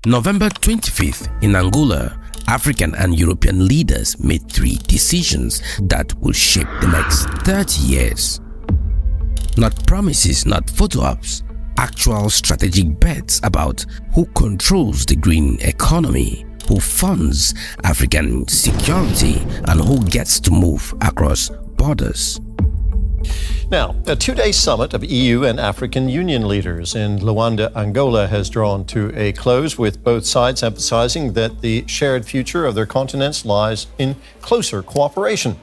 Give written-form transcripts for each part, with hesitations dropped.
November 25th in Angola, African and European leaders made 3 decisions that will shape the next 30 years. Not promises, not photo ops, actual strategic bets about who controls the green economy, who funds African security, and who gets to move across borders. Now, a 2-day summit of EU and African Union leaders in Luanda, Angola has drawn to a close, with both sides emphasizing that the shared future of their continents lies in closer cooperation.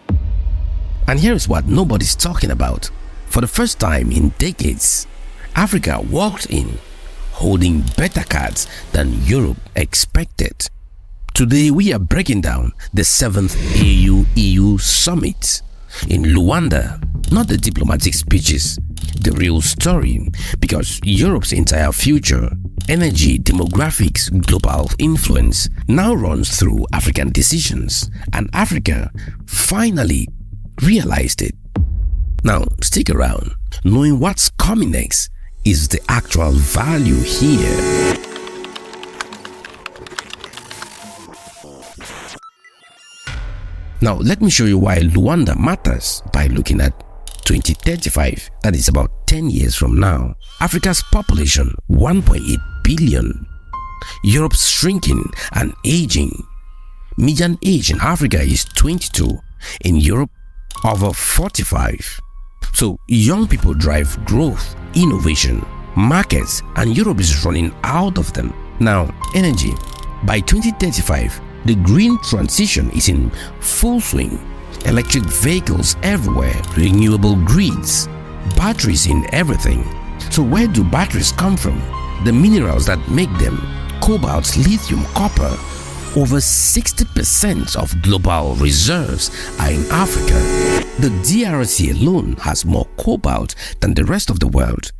And here's what nobody's talking about. For the first time in decades, Africa walked in holding better cards than Europe expected. Today we are breaking down the 7th AU-EU summit in Luanda, not the diplomatic speeches, the real story, because Europe's entire future, energy, demographics, global influence now runs through African decisions, and Africa finally realized it. Now stick around. Knowing what's coming next is the actual value here. Now let me show you why Luanda matters by looking at 2035, that is about 10 years from now. Africa's population 1.8 billion. Europe's shrinking and aging. Median age in Africa is 22, in Europe over 45. So young people drive growth, innovation, markets, and Europe is running out of them. Now, energy. By 2035, the green transition is in full swing. Electric vehicles everywhere, renewable grids, batteries in everything. So where do batteries come from? The minerals that make them, cobalt, lithium, copper. Over 60% of global reserves are in Africa. The DRC alone has more cobalt than the rest of the world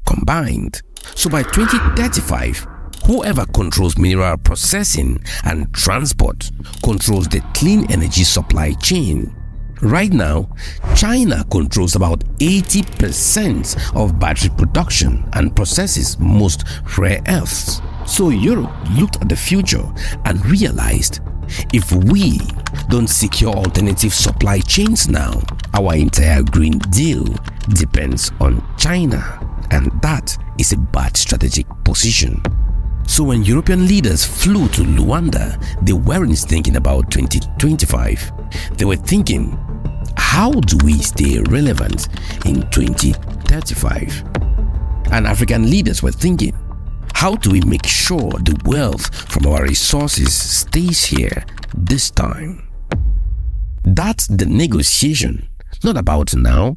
combined. So by 2035, whoever controls mineral processing and transport controls the clean energy supply chain. Right now, China controls about 80% of battery production and processes most rare earths. So Europe looked at the future and realized, if we don't secure alternative supply chains now, our entire Green Deal depends on China, and that is a bad strategic position. So when European leaders flew to Luanda, they weren't thinking about 2025. They were thinking, how do we stay relevant in 2035? And African leaders were thinking, how do we make sure the wealth from our resources stays here this time? That's the negotiation, not about now,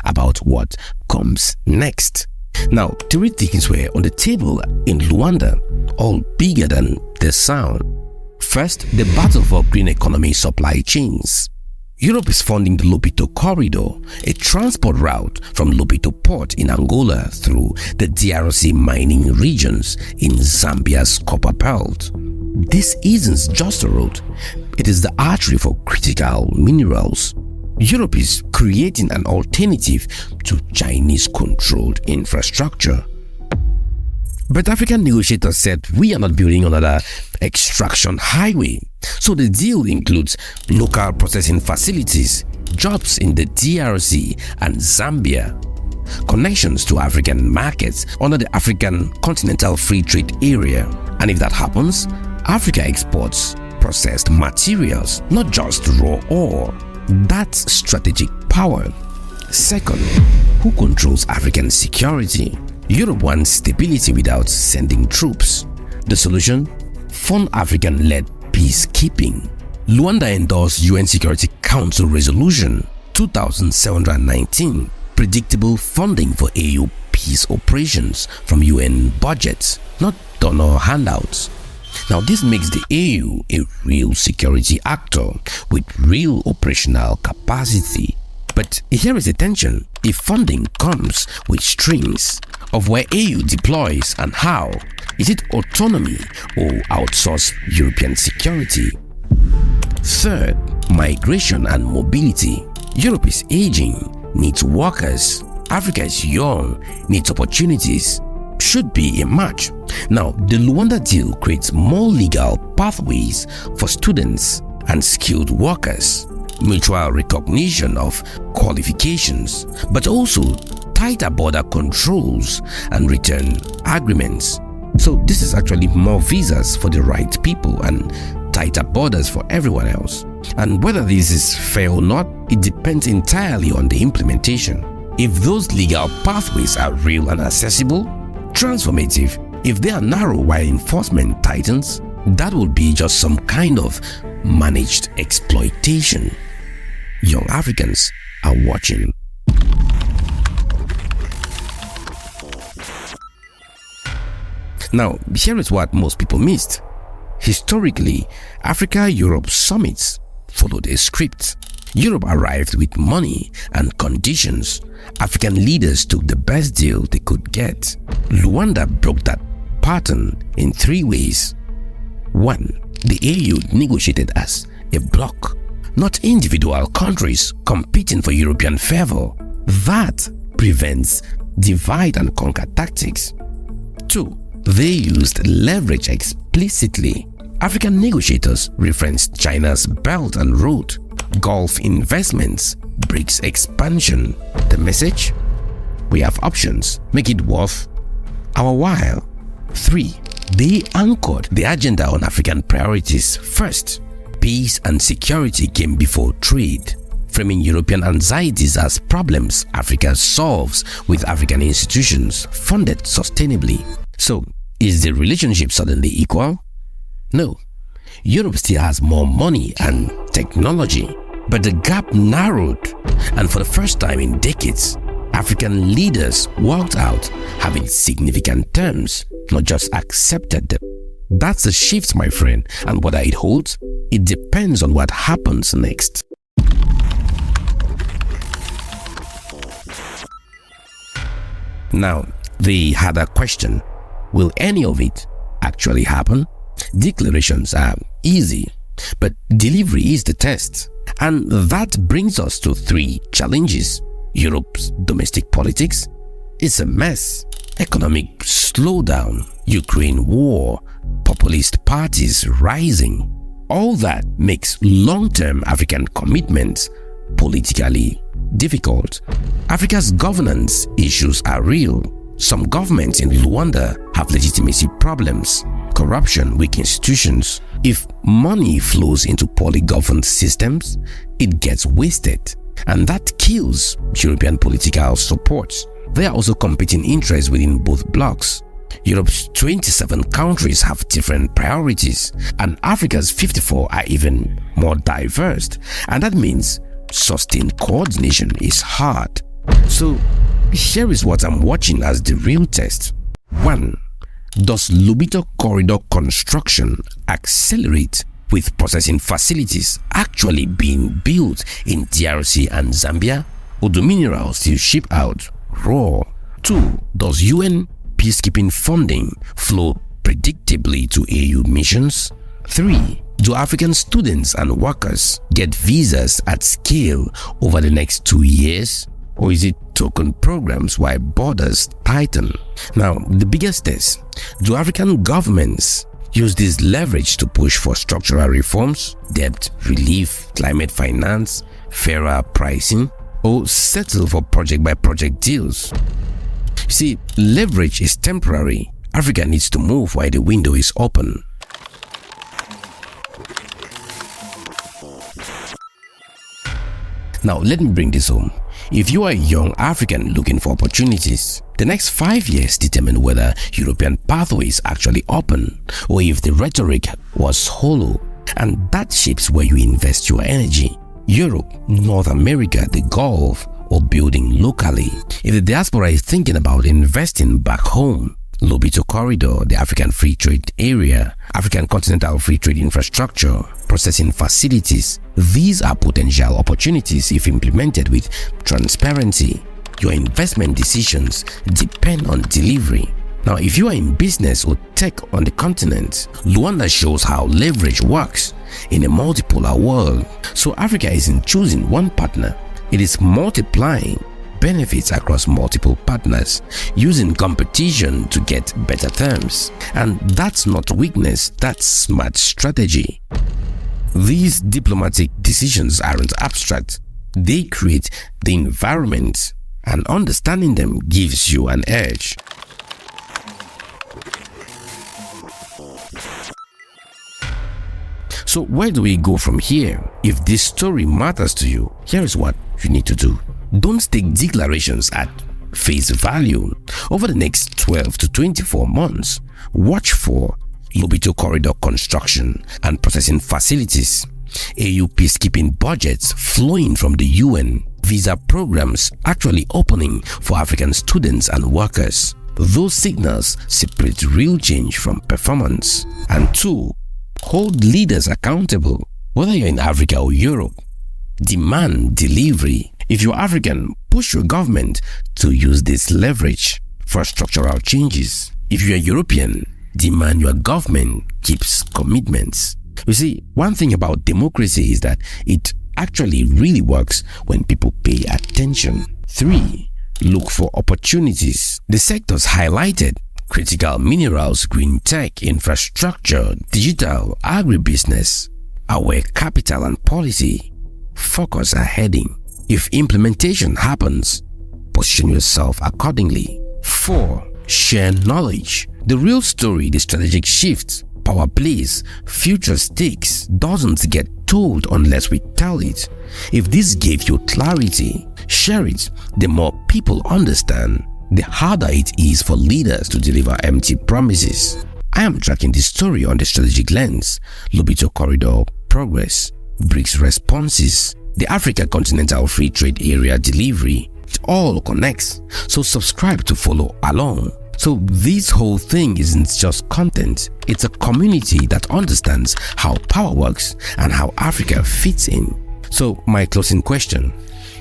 about what comes next. Now, 3 things were on the table in Luanda, all bigger than the sound. First, the battle for green economy supply chains. Europe is funding the Lobito Corridor, a transport route from Lobito Port in Angola through the DRC mining regions in Zambia's copper belt. This isn't just a road, it is the artery for critical minerals. Europe is creating an alternative to Chinese-controlled infrastructure. But African negotiators said, we are not building another extraction highway. So the deal includes local processing facilities, jobs in the DRC and Zambia, connections to African markets under the African Continental Free Trade Area. And if that happens, Africa exports processed materials, not just raw ore. That's strategic power. Second, who controls African security? Europe wants stability without sending troops. The solution? Fund African-led peacekeeping. Luanda endorsed UN Security Council Resolution 2719, predictable funding for AU peace operations from UN budgets, not donor handouts. Now this makes the AU a real security actor with real operational capacity. But here is the tension. If funding comes with strings of where AU deploys and how, is it autonomy or outsourced European security? Third, migration and mobility. Europe is aging, needs workers. Africa is young, needs opportunities. Should be a match. Now, the Luanda deal creates more legal pathways for students and skilled workers, mutual recognition of qualifications, but also tighter border controls and return agreements. So this is actually more visas for the right people and tighter borders for everyone else. And whether this is fair or not, it depends entirely on the implementation. If those legal pathways are real and accessible, transformative. If they are narrow while enforcement tightens, that would be just some kind of managed exploitation. Young Africans are watching. Now, here is what most people missed. Historically, Africa-Europe summits followed a script. Europe arrived with money and conditions. African leaders took the best deal they could get. Luanda broke that pattern in 3 ways. 1. The AU negotiated as a bloc, not individual countries competing for European favor. That prevents divide and conquer tactics. 2. They used leverage explicitly. African negotiators referenced China's Belt and Road, Gulf investments, BRICS expansion. The message? We have options. Make it worth our while. 3. They anchored the agenda on African priorities first. Peace and security came before trade, framing European anxieties as problems Africa solves with African institutions funded sustainably. So, is the relationship suddenly equal? No. Europe still has more money and technology, but the gap narrowed, and for the first time in decades, African leaders walked out having significant terms, not just accepted them. That's a shift, my friend, and whether it holds, it depends on what happens next. Now, the harder question: will any of it actually happen? Declarations are easy, but delivery is the test. And that brings us to 3 challenges. Europe's domestic politics is a mess. Economic slowdown, Ukraine war, populist parties rising. All that makes long-term African commitments politically difficult. Africa's governance issues are real. Some governments in Luanda have legitimacy problems, corruption, weak institutions. If money flows into poorly governed systems, it gets wasted, and that kills European political support. There are also competing interests within both blocs. Europe's 27 countries have different priorities, and Africa's 54 are even more diverse, and that means sustained coordination is hard. So, here is what I'm watching as the real test. 1. Does Lobito Corridor construction accelerate with processing facilities actually being built in DRC and Zambia? Or do minerals still ship out raw? 2. Does UN peacekeeping funding flow predictably to AU missions? 3. Do African students and workers get visas at scale over the next 2 years? Or is it token programs while borders tighten? Now, the biggest is, do African governments use this leverage to push for structural reforms, debt relief, climate finance, fairer pricing, or settle for project-by-project deals? See, leverage is temporary. Africa needs to move while the window is open. Now, let me bring this home. If you are a young African looking for opportunities, the next 5 years determine whether European pathways actually open or if the rhetoric was hollow, and that shapes where you invest your energy. Europe, North America, the Gulf, or building locally. If the diaspora is thinking about investing back home, Lobito Corridor, the African Free Trade Area, African Continental Free Trade Infrastructure, processing facilities, these are potential opportunities if implemented with transparency. Your investment decisions depend on delivery. Now, if you are in business or tech on the continent, Luanda shows how leverage works in a multipolar world. So Africa isn't choosing one partner, it is multiplying. benefits across multiple partners, using competition to get better terms. And that's not weakness, that's smart strategy. These diplomatic decisions aren't abstract. They create the environment, and understanding them gives you an edge. So where do we go from here? If this story matters to you, here is what you need to do. Don't take declarations at face value. Over the next 12 to 24 months, watch for Lobito Corridor construction and processing facilities, AU peacekeeping budgets flowing from the UN, visa programs actually opening for African students and workers. Those signals separate real change from performance. And 2, hold leaders accountable, whether you're in Africa or Europe. Demand delivery. If you're African, push your government to use this leverage for structural changes. If you're European, demand your government keeps commitments. You see, one thing about democracy is that it actually really works when people pay attention. 3, look for opportunities. The sectors highlighted: critical minerals, green tech, infrastructure, digital, agribusiness, are where capital and policy focus are heading. If implementation happens, position yourself accordingly. 4, share knowledge. The real story, the strategic shifts, power plays, future stakes doesn't get told unless we tell it. If this gave you clarity, share it. The more people understand, the harder it is for leaders to deliver empty promises. I am tracking this story on the strategic lens: Lobito Corridor progress, BRICS responses, the Africa Continental Free Trade Area delivery. It all connects, so subscribe to follow along. So this whole thing isn't just content, it's a community that understands how power works and how Africa fits in. So my closing question: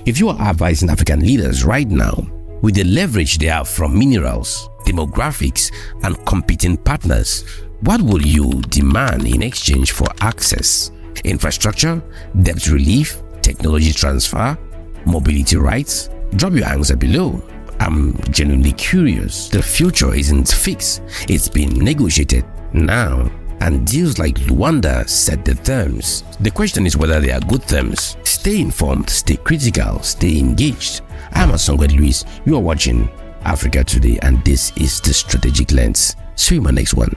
if you are advising African leaders right now, with the leverage they have from minerals, demographics, and competing partners, what will you demand in exchange for access? Infrastructure, debt relief, technology transfer, mobility rights? Drop your answer below. I'm genuinely curious. The future isn't fixed, it's been negotiated now, and deals like Luanda set the terms. The question is whether they are good terms. Stay informed, stay critical, stay engaged. I'm Asongwe Luis. You are watching Africa Today, and this is the Strategic Lens. See you in my next one.